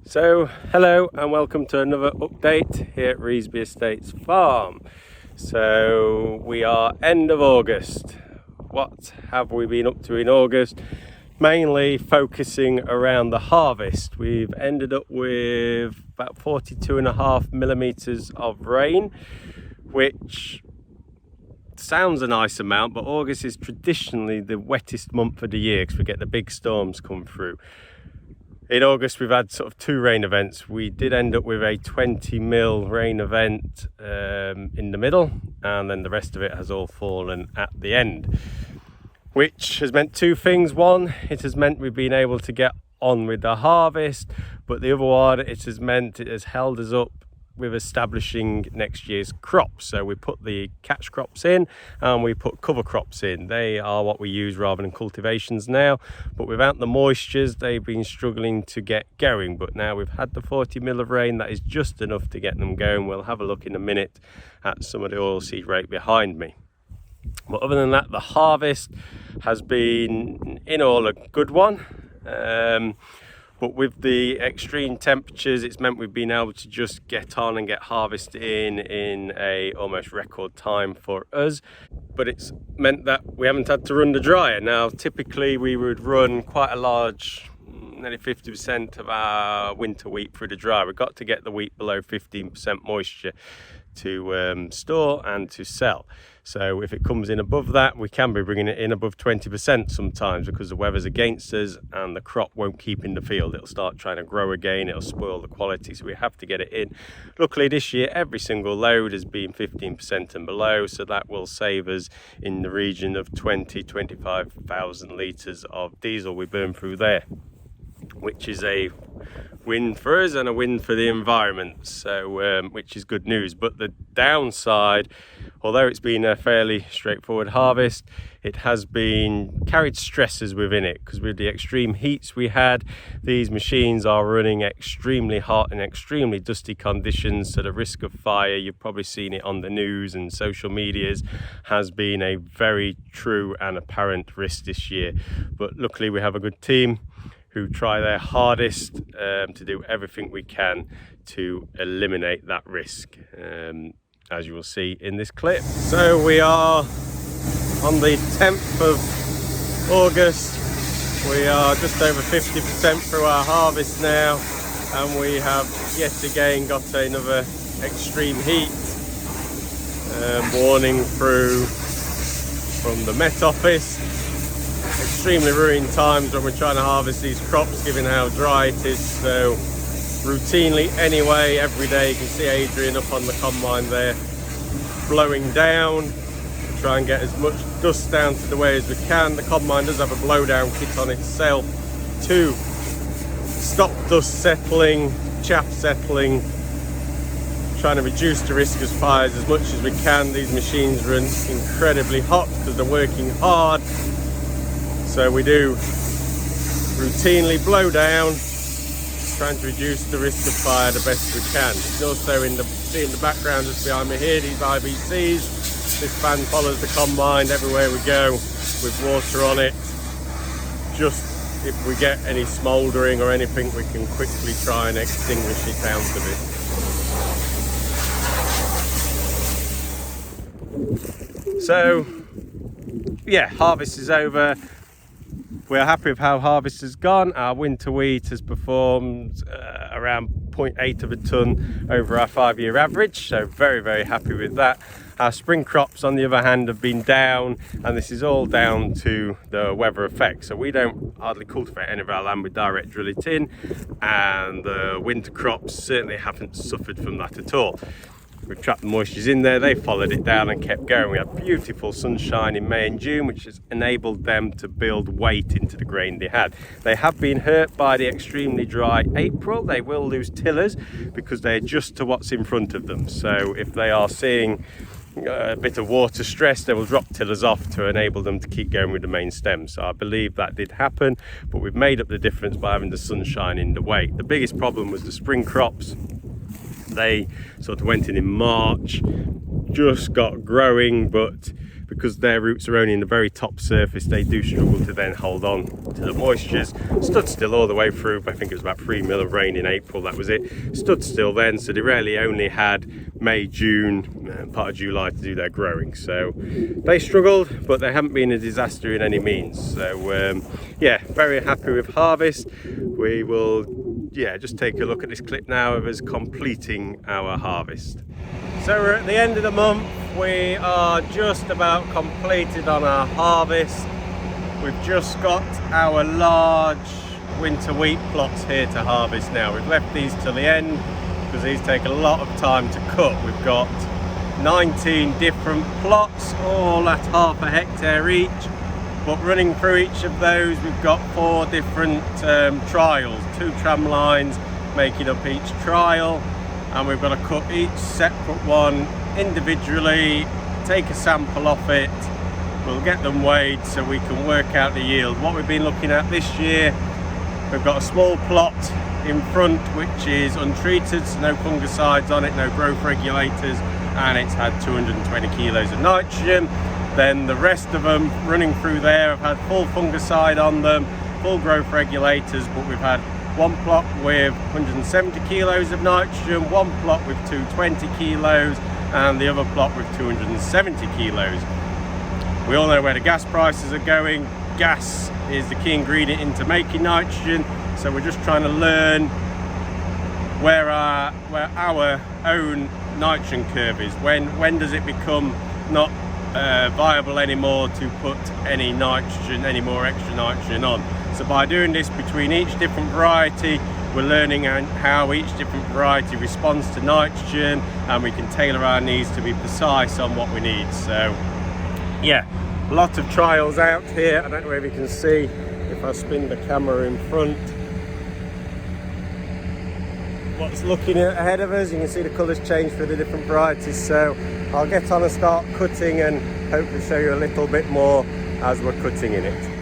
So hello and welcome to another update here at Revesby Estates Farm. So we are end of August. What have we been up to in August? Mainly focusing around the harvest. We've ended up with about 42.5 millimeters of rain, which sounds a nice amount, but August is traditionally the wettest month of the year because we get the big storms come through. In August we've had sort of two rain events. We did end up with a 20 mil rain event in the middle, and then the rest of it has all fallen at the end, which has meant two things. One, it has meant we've been able to get on with the harvest, but the other one, it has held us up with establishing next year's crops. So we put the catch crops in and we put cover crops in. They are what we use rather than cultivations now, but without the moistures they've been struggling to get going. But now we've had the 40 mil of rain, that is just enough to get them going. We'll have a look in a minute at some of the oilseed rape behind me. But other than that, the harvest has been in all a good one. But with the extreme temperatures, it's meant we've been able to just get on and get harvest in a almost record time for us. But it's meant that we haven't had to run the dryer. Now, typically we would run quite a large, nearly 50% of our winter wheat through the dryer. We've got to get the wheat below 15% moisture to store and to sell. So if it comes in above that, we can be bringing it in above 20% sometimes because the weather's against us and the crop won't keep in the field. It'll start trying to grow again, it'll spoil the quality, so we have to get it in. Luckily this year every single load has been 15% and below, so that will save us in the region of 25,000 litres of diesel we burn through there, which is a win for us and a win for the environment, so which is good news. But the downside, although it's been a fairly straightforward harvest, it has been carried stresses within it, because with the extreme heats we had, these machines are running extremely hot in extremely dusty conditions, so the risk of fire, you've probably seen it on the news and social medias, has been a very true and apparent risk this year. But luckily we have a good team who try their hardest to do everything we can to eliminate that risk, as you will see in this clip. So we are on the 10th of August. We are just over 50% through our harvest now, and we have yet again got another extreme heat warning through from the Met Office. Extremely ruining times when we're trying to harvest these crops, given how dry it is. So routinely anyway, every day you can see Adrian up on the combine there blowing down, try and get as much dust down to the way as we can. The combine does have a blowdown kit on itself to stop dust settling, chaff settling, trying to reduce the risk of fires as much as we can. These machines run incredibly hot because they're working hard, so we do routinely blow down, trying to reduce the risk of fire the best we can. You can also see in the background just behind me here, these IBCs. This fan follows the combine everywhere we go with water on it. Just if we get any smouldering or anything, we can quickly try and extinguish it out of it. So yeah, harvest is over. We're happy with how harvest has gone. Our winter wheat has performed around 0.8 of a tonne over our 5-year average, so very, very happy with that. Our spring crops, on the other hand, have been down, and this is all down to the weather effect. So we don't hardly cultivate any of our land with direct drill it in, and the winter crops certainly haven't suffered from that at all. We've trapped the moistures in there, they followed it down and kept going. We had beautiful sunshine in May and June, which has enabled them to build weight into the grain they had. They have been hurt by the extremely dry April. They will lose tillers because they adjust to what's in front of them. So if they are seeing a bit of water stress, they will drop tillers off to enable them to keep going with the main stem. So I believe that did happen, but we've made up the difference by having the sunshine in the way. The biggest problem was the spring crops. They sort of went in March, just got growing, but because their roots are only in the very top surface, they do struggle to then hold on to the moistures. Stood still all the way through. I think it was about 3 mil of rain in April, that was it. Stood still then, so they really only had May, June, part of July to do their growing. So they struggled, but they haven't been a disaster in any means. So yeah, very happy with harvest. We will just take a look at this clip now of us completing our harvest. So we're at the end of the month. We are just about completed on our harvest. We've just got our large winter wheat plots here to harvest now. We've left these till the end because these take a lot of time to cut. We've got 19 different plots, all at half a hectare each. But running through each of those, we've got 4 different trials, 2 tram lines making up each trial. And we've got to cut each separate one individually, take a sample off it, we'll get them weighed so we can work out the yield. What we've been looking at this year, we've got a small plot in front which is untreated, so no fungicides on it, no growth regulators, and it's had 220 kilos of nitrogen. Then the rest of them running through there have had full fungicide on them, full growth regulators, but we've had one plot with 170 kilos of nitrogen, one plot with 220 kilos, and the other plot with 270 kilos. We all know where the gas prices are going. Gas is the key ingredient into making nitrogen, so we're just trying to learn where our own nitrogen curve is. When does it become not viable anymore to put any more extra nitrogen on? So by doing this between each different variety, we're learning how each different variety responds to nitrogen, and we can tailor our needs to be precise on what we need. So yeah, a lot of trials out here. I don't know if you can see, if I spin the camera in front, what's looking ahead of us. You can see the colours change for the different varieties. So I'll get on and start cutting and hopefully show you a little bit more as we're cutting in it.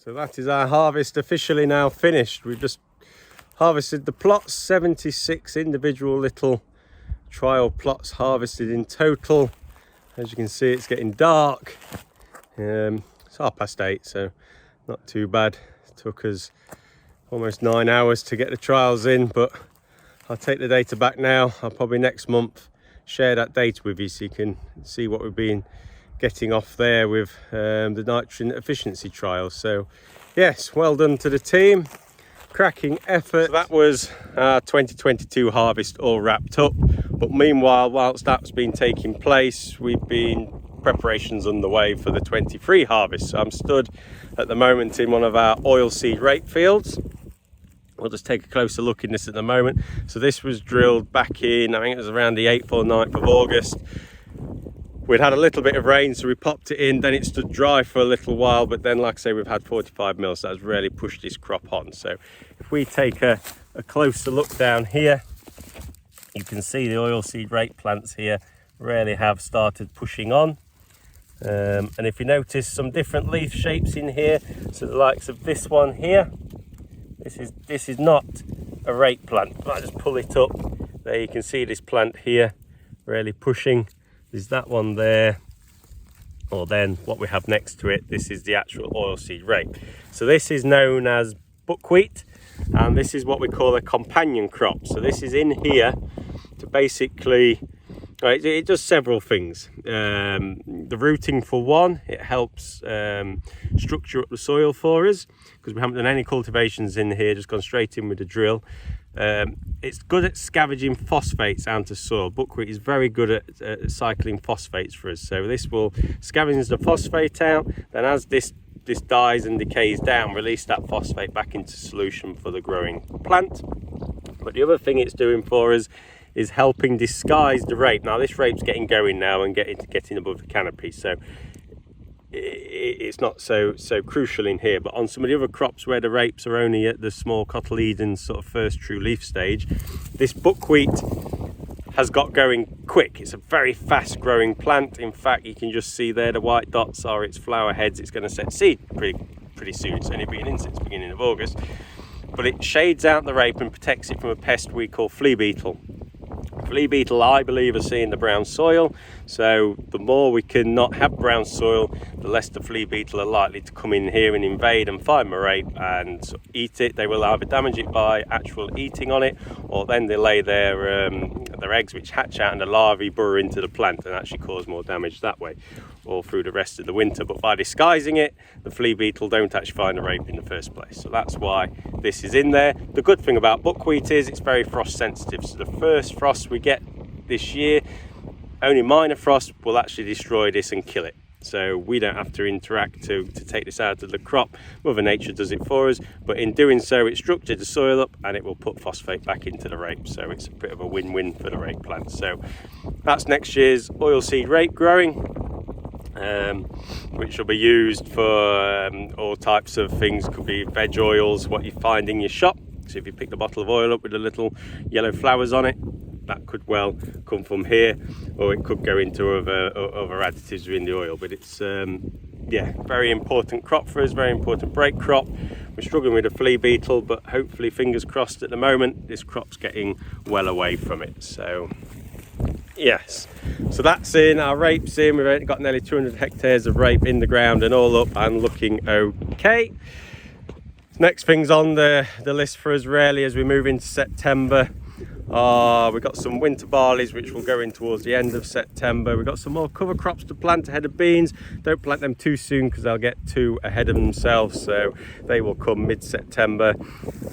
So that is our harvest officially now finished. We've just harvested the plots, 76 individual little trial plots harvested in total. As you can see, it's getting dark. It's 8:30, so not too bad. It took us almost 9 hours to get the trials in, but I'll take the data back now. I'll probably next month share that data with you so you can see what we've been getting off there with the nitrogen efficiency trials. So yes, well done to the team, cracking effort. So that was our 2022 harvest all wrapped up, but meanwhile, whilst that's been taking place, we've been preparations underway for the 23 harvest. So I'm stood at the moment in one of our oilseed rape fields. We'll just take a closer look in this at the moment. So this was drilled back in, I think it was around the 8th or 9th of August. We'd had a little bit of rain, so we popped it in, then it stood dry for a little while, but then, like I say, we've had 45 mils, so that's really pushed this crop on. So if we take a closer look down here, you can see the oilseed rape plants here really have started pushing on. And if you notice some different leaf shapes in here, so the likes of this one here, this is not a rape plant. If I just pull it up, there you can see this plant here really pushing. There's that one there, or then what we have next to it, this is the actual oilseed rape. So this is known as buckwheat, and this is what we call a companion crop. So this is in here to basically, it does several things. The rooting, for one, it helps structure up the soil for us, because we haven't done any cultivations in here, just gone straight in with the drill. It's good at scavenging phosphates onto soil. Buckwheat is very good at cycling phosphates for us. So this will scavenge the phosphate out, then as this dies and decays down, release that phosphate back into solution for the growing plant. But the other thing it's doing for us is helping disguise the rape. Now this rape's getting going now and getting above the canopy, so it's not so crucial in here. But on some of the other crops where the rapes are only at the small cotyledon sort of first true leaf stage, this buckwheat has got going quick. It's a very fast growing plant. In fact, you can just see there the white dots are its flower heads. It's going to set seed pretty soon. It's only been in since the beginning of August. But it shades out the rape and protects it from a pest we call flea beetle. Flea beetle, I believe, are seeing the brown soil, so the more we can not have brown soil, the less the flea beetle are likely to come in here and invade and find my rape and eat it. They will either damage it by actual eating on it, or then they lay their eggs, which hatch out, and the larvae burrow into the plant and actually cause more damage that way, all through the rest of the winter. But by disguising it, the flea beetle don't actually find the rape in the first place. So that's why this is in there. The good thing about buckwheat is it's very frost sensitive. So the first frost we get this year, only minor frost will actually destroy this and kill it. So we don't have to interact to take this out of the crop. Mother Nature does it for us, but in doing so it structured the soil up and it will put phosphate back into the rape, so it's a bit of a win-win for the rape plant. So that's next year's oilseed rape growing, which will be used for all types of things. Could be veg oils, what you find in your shop. So if you pick the bottle of oil up with the little yellow flowers on it, that could well come from here, or it could go into other additives within the oil. But it's yeah, very important crop for us, very important break crop. We're struggling with a flea beetle, but hopefully, fingers crossed, at the moment this crop's getting well away from it. So yes, so that's in, our rape's in. We've got nearly 200 hectares of rape in the ground and all up and looking okay. Next things on the list for us really as we move into September, we've got some winter barleys which will go in towards the end of September. We've got some more cover crops to plant ahead of beans. Don't plant them too soon because they'll get too ahead of themselves, so they will come mid-September.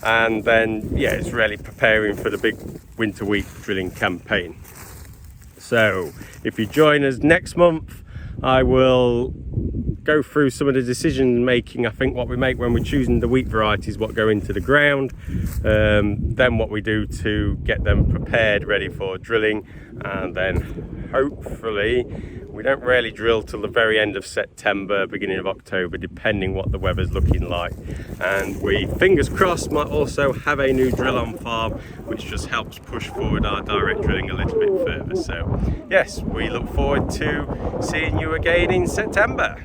And then yeah, it's really preparing for the big winter wheat drilling campaign. So if you join us next month, I will go through some of the decision making. I think what we make when we're choosing the wheat varieties, what go into the ground, then what we do to get them prepared ready for drilling, and then hopefully we don't really drill till the very end of September, beginning of October, depending what the weather's looking like. And we, fingers crossed, might also have a new drill on farm, which just helps push forward our direct drilling a little bit further. So yes, we look forward to seeing you again in September.